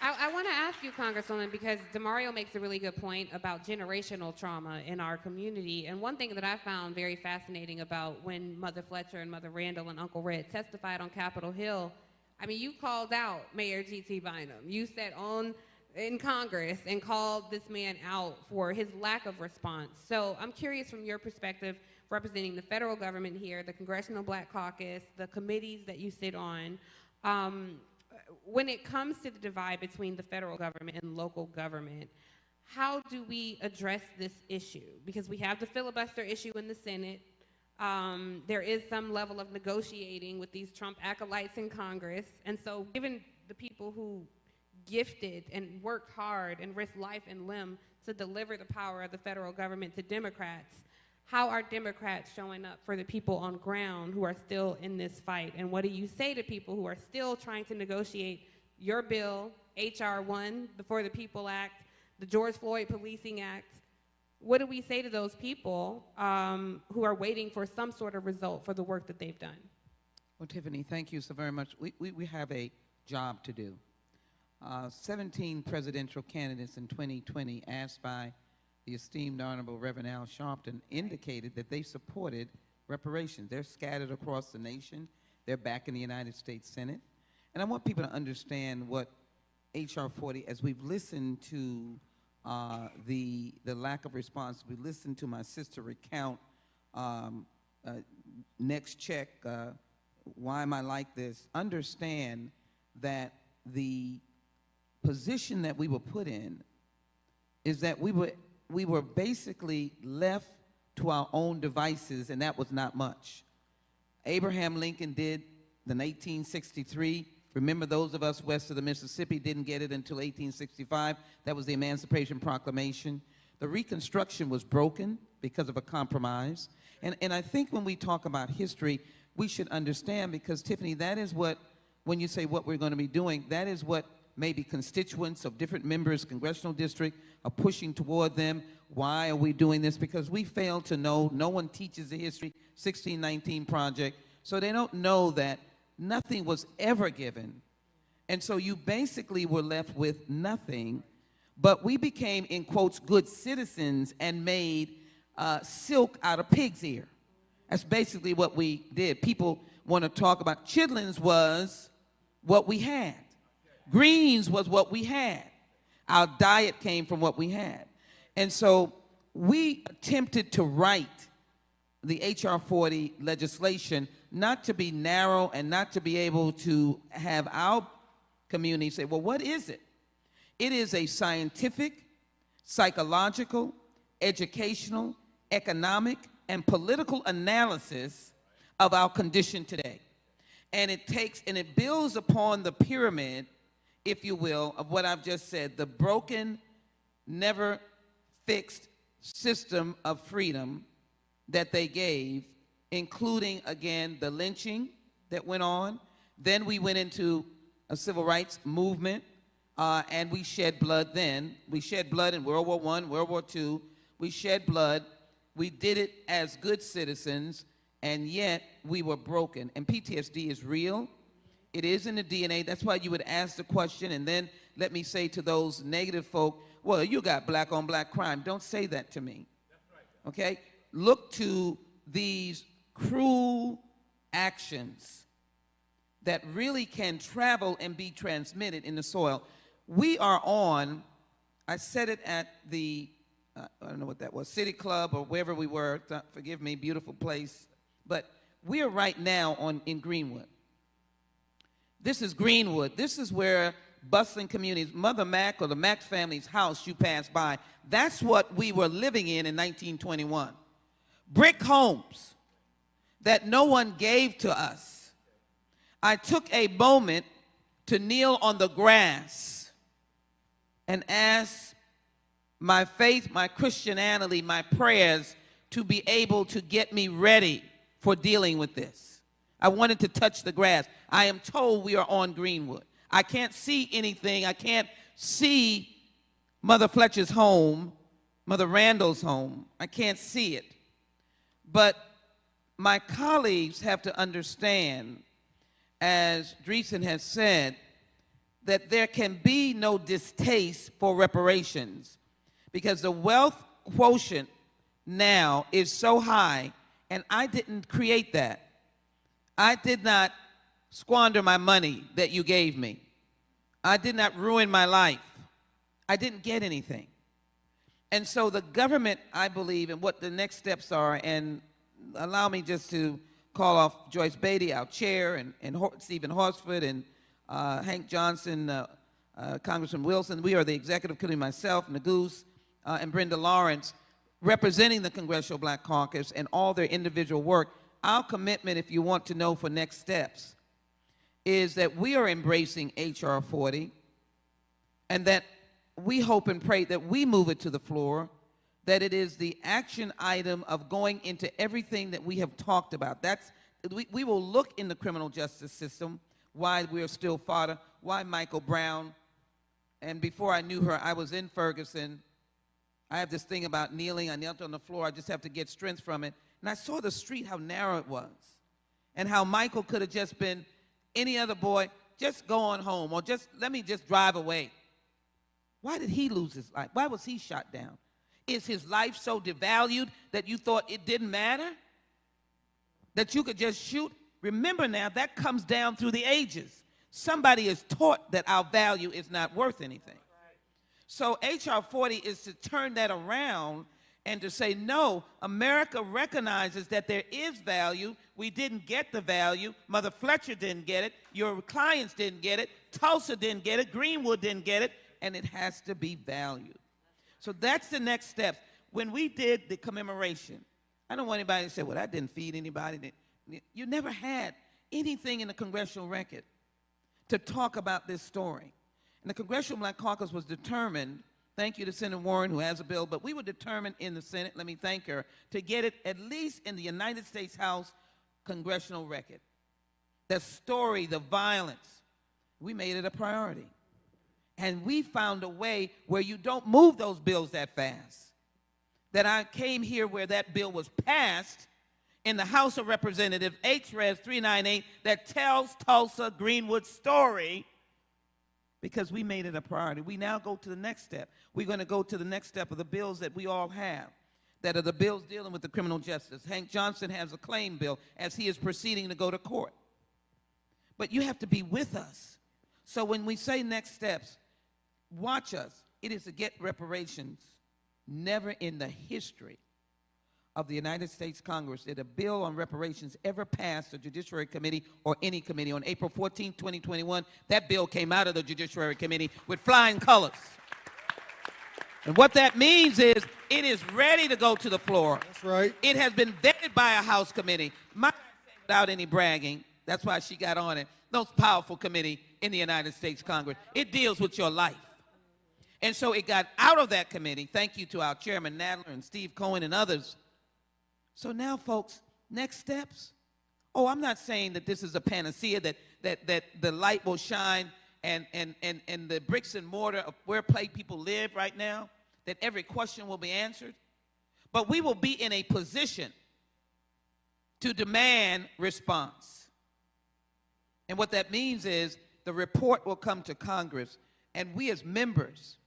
I want to ask you, Congresswoman, because Damario makes a really good point about generational trauma in our community. And one thing that I found very fascinating about when Mother Fletcher and Mother Randall and Uncle Red testified on Capitol Hill, I mean, you called out Mayor G.T. Bynum. You sat in Congress and called this man out for his lack of response. So I'm curious from your perspective, representing the federal government here, the Congressional Black Caucus, the committees that you sit on, when it comes to the divide between the federal government and local government, how do we address this issue? Because we have the filibuster issue in the Senate. There is some level of negotiating with these Trump acolytes in Congress. And so given the people who gifted and worked hard and risked life and limb to deliver the power of the federal government to Democrats, how are Democrats showing up for the people on ground who are still in this fight? And what do you say to people who are still trying to negotiate your bill, H.R. 1, the For the People Act, the George Floyd Policing Act? What do we say to those people who are waiting for some sort of result for the work that they've done? Well, Tiffany, thank you so very much. We have a job to do. 17 presidential candidates in 2020 asked by the esteemed Honorable Reverend Al Sharpton, indicated that they supported reparations. They're scattered across the nation. They're back in the United States Senate. And I want people to understand what H.R. 40, as we've listened to the lack of response, we listened to my sister recount next check, why am I like this? Understand that the position that we were put in is that we were basically left to our own devices, and that was not much. Abraham Lincoln did the 1863. Remember, those of us west of the Mississippi didn't get it until 1865. That was the Emancipation Proclamation. The Reconstruction was broken because of a compromise. And I think when we talk about history, we should understand, because, Tiffany, that is what, when you say what we're going to be doing, that is what maybe constituents of different members, congressional district, are pushing toward them. Why are we doing this? Because we fail to know. No one teaches the History 1619 Project, so they don't know that nothing was ever given. And so you basically were left with nothing, but we became, in quotes, good citizens and made silk out of pig's ear. That's basically what we did. People want to talk about chitlins was what we had. Greens was what we had. Our diet came from what we had. And so we attempted to write the H.R. 40 legislation not to be narrow and not to be able to have our community say, well, what is it? It is a scientific, psychological, educational, economic, and political analysis of our condition today. And it builds upon the pyramid, if you will, of what I've just said, the broken, never fixed system of freedom that they gave, including, again, the lynching that went on. Then we went into a civil rights movement, and we shed blood then. We shed blood in World War I, World War II. We shed blood. We did it as good citizens, and yet we were broken. And PTSD is real. It is in the DNA. That's why you would ask the question, and then let me say to those negative folk, well, you got black on black crime. Don't say that to me. Okay? Look to these cruel actions that really can travel and be transmitted in the soil. We are on, I said it at the, I don't know what that was, City Club or wherever we were, forgive me, beautiful place, but we are right now in Greenwood. This is Greenwood. This is where bustling communities, Mother Mac or the Mac family's house you pass by, that's what we were living in 1921. Brick homes that no one gave to us. I took a moment to kneel on the grass and ask my faith, my Christianity, my prayers to be able to get me ready for dealing with this. I wanted to touch the grass. I am told we are on Greenwood. I can't see anything. I can't see Mother Fletcher's home, Mother Randall's home. I can't see it. But my colleagues have to understand, as Dreesen has said, that there can be no distaste for reparations because the wealth quotient now is so high, and I didn't create that. I did not squander my money that you gave me. I did not ruin my life. I didn't get anything. And so the government, I believe, and what the next steps are, and allow me just to call off Joyce Beatty, our chair, and Stephen Horsford, and Hank Johnson, Congressman Wilson. We are the executive committee, myself, Nagoose, and Brenda Lawrence, representing the Congressional Black Caucus and all their individual work. Our commitment, if you want to know for next steps, is that we are embracing H.R. 40, and that we hope and pray that we move it to the floor, that it is the action item of going into everything that we have talked about. We will look in the criminal justice system, why we are still fodder, why Michael Brown, and before I knew her, I was in Ferguson. I have this thing about kneeling. I knelt on the floor. I just have to get strength from it. And I saw the street, how narrow it was, and how Michael could have just been any other boy, just go on home, or just let me just drive away. Why did he lose his life? Why was he shot down? Is his life so devalued that you thought it didn't matter? That you could just shoot? Remember now, that comes down through the ages. Somebody is taught that our value is not worth anything. So H.R. 40 is to turn that around and to say, no, America recognizes that there is value. We didn't get the value. Mother Fletcher didn't get it. Your clients didn't get it. Tulsa didn't get it. Greenwood didn't get it. And it has to be valued. So that's the next step. When we did the commemoration, I don't want anybody to say, well, that didn't feed anybody. You never had anything in the congressional record to talk about this story. And the Congressional Black Caucus was determined, thank you to Senator Warren who has a bill, but we were determined in the Senate, let me thank her, to get it at least in the United States House congressional record. The story, the violence, we made it a priority. And we found a way where you don't move those bills that fast. That I came here where that bill was passed in the House of Representatives, HRES 398, that tells Tulsa Greenwood's story, because we made it a priority. We now go to the next step. We're going to go to the next step of the bills that we all have, that are the bills dealing with the criminal justice. Hank Johnson has a claim bill as he is proceeding to go to court. But you have to be with us. So when we say next steps, watch us. It is to get reparations. Never in the history of the United States Congress did a bill on reparations ever pass the Judiciary Committee or any committee. On April 14, 2021, that bill came out of the Judiciary Committee with flying colors. And what that means is it is ready to go to the floor. That's right. It has been vetted by a House committee. Without any bragging, that's why she got on it, most powerful committee in the United States Congress. It deals with your life. And so it got out of that committee. Thank you to our chairman, Nadler, and Steve Cohen, and others. So now, folks, next steps. Oh, I'm not saying that this is a panacea, that the light will shine and the bricks and mortar of where people live right now, that every question will be answered. But we will be in a position to demand response. And what that means is the report will come to Congress, and we as members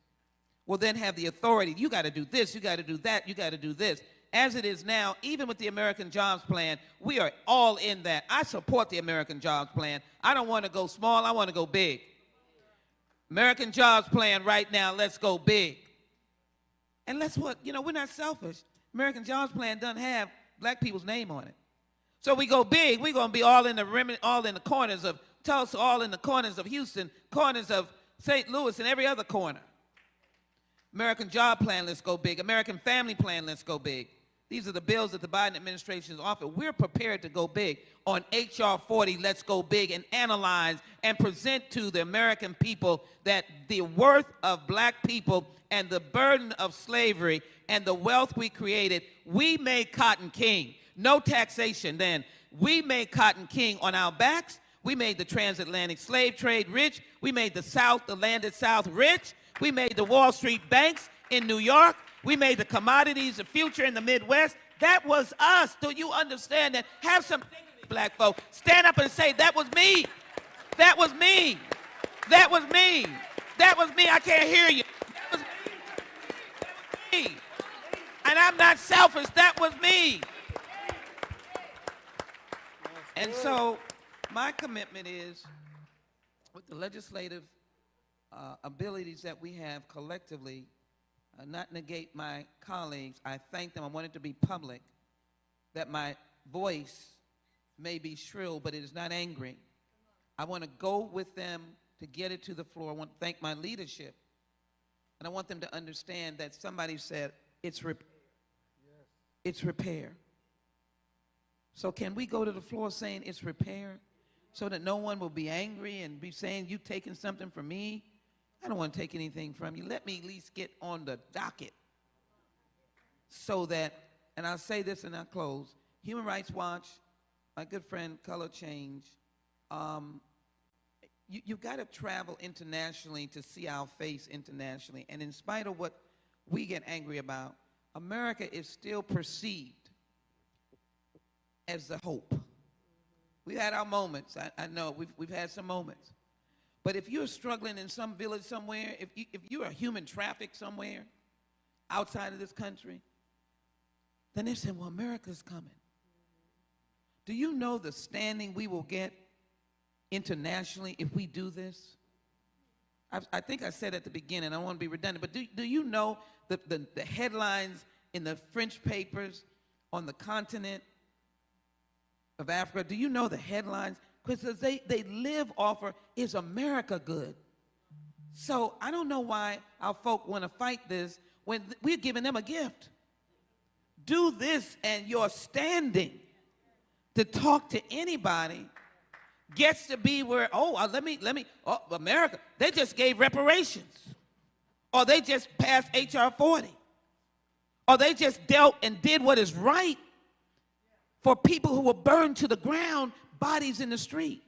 will then have the authority. You got to do this, you got to do that, you got to do this. As it is now, even with the American Jobs Plan, we are all in that. I support the American Jobs Plan. I don't want to go small, I want to go big. American Jobs Plan right now, let's go big. And let's we're not selfish. American Jobs Plan doesn't have black people's name on it. So we go big, we're going to be all in the corners of Tulsa, all in the corners of Houston, corners of St. Louis, and every other corner. American Job Plan, let's go big. American Family Plan, let's go big. These are the bills that the Biden administration has offered. We're prepared to go big on H.R. 40, let's go big, and analyze and present to the American people that the worth of black people and the burden of slavery and the wealth we created, we made cotton king. No taxation then. We made cotton king on our backs. We made the transatlantic slave trade rich. We made the South, the landed South, rich. We made the Wall Street banks in New York. We made the commodities, the future in the Midwest. That was us. Do you understand that? Have some dignity, black folk. Stand up and say, that was me. That was me. That was me. That was me. I can't hear you. That was me. That was me. And I'm not selfish. That was me. And so my commitment is, with the legislative abilities that we have collectively, not negate my colleagues. I thank them. I want it to be public, that my voice may be shrill, but it is not angry. I want to go with them to get it to the floor. I want to thank my leadership. And I want them to understand that somebody said, it's repair. Yes. It's repair. So can we go to the floor saying it's repair, so that no one will be angry and be saying, you've taken something from me? I don't want to take anything from you. Let me at least get on the docket so that, and I'll say this and I'll close, Human Rights Watch, my good friend Color Change, you've got to travel internationally to see our face internationally. And in spite of what we get angry about, America is still perceived as the hope. We've had our moments. I know we've had some moments. But if you're struggling in some village somewhere, if you're a human trafficked somewhere, outside of this country, then they're saying, well, America's coming. Do you know the standing we will get internationally if we do this? I think I said at the beginning, I don't want to be redundant, but do you know the headlines in the French papers on the continent of Africa? Do you know the headlines? Because they live off of, is America good? So I don't know why our folk want to fight this when we're giving them a gift. Do this and your standing to talk to anybody gets to be where, America, they just gave reparations. Or they just passed H.R. 40. Or they just dealt and did what is right for people who were burned to the ground, bodies in the street.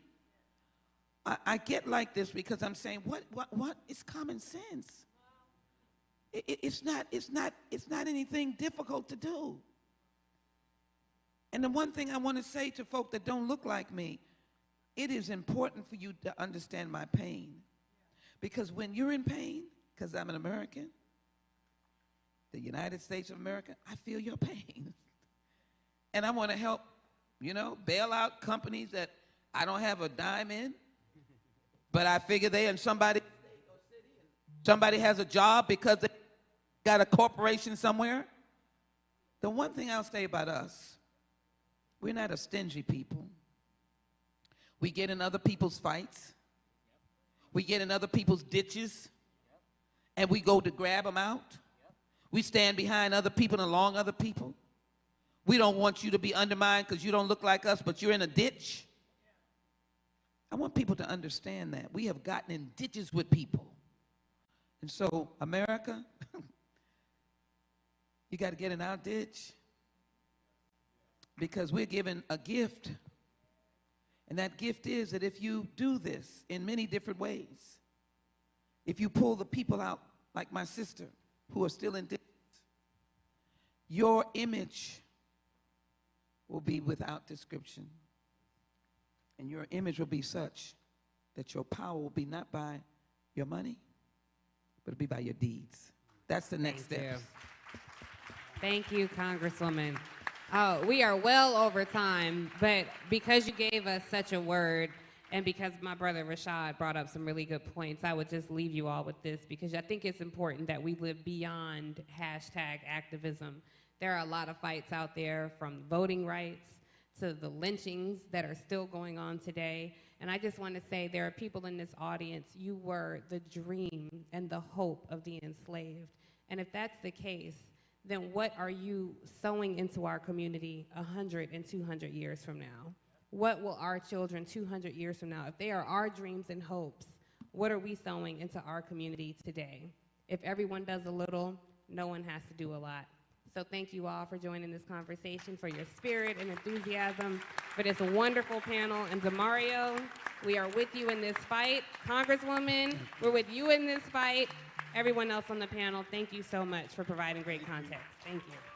I get like this because I'm saying, what is common sense? It's not anything difficult to do. And the one thing I want to say to folk that don't look like me, it is important for you to understand my pain. Because when you're in pain, because I'm an American, the United States of America, I feel your pain. And I want to help, bail out companies that I don't have a dime in, but I figure somebody has a job because they got a corporation somewhere. The one thing I'll say about us, we're not a stingy people. We get in other people's fights. We get in other people's ditches, and we go to grab them out. We stand behind other people and along other people. We don't want you to be undermined because you don't look like us, but you're in a ditch. I want people to understand that. We have gotten in ditches with people. And so, America, you got to get in our ditch because we're given a gift. And that gift is that if you do this in many different ways, if you pull the people out, like my sister, who are still in ditches, your image will be without description. And your image will be such that your power will be not by your money, but it'll be by your deeds. That's the next step. Thank you, Congresswoman. We are well over time, but because you gave us such a word, and because my brother Rashard brought up some really good points, I would just leave you all with this, because I think it's important that we live beyond hashtag activism. There are a lot of fights out there, from voting rights to the lynchings that are still going on today. And I just want to say there are people in this audience, you were the dream and the hope of the enslaved. And if that's the case, then what are you sowing into our community 100 and 200 years from now? What will our children 200 years from now, if they are our dreams and hopes, what are we sowing into our community today? If everyone does a little, no one has to do a lot. So thank you all for joining this conversation, for your spirit and enthusiasm for this wonderful panel. And Damario, we are with you in this fight. Congresswoman, we're with you in this fight. Everyone else on the panel, thank you so much for providing great context. Thank you.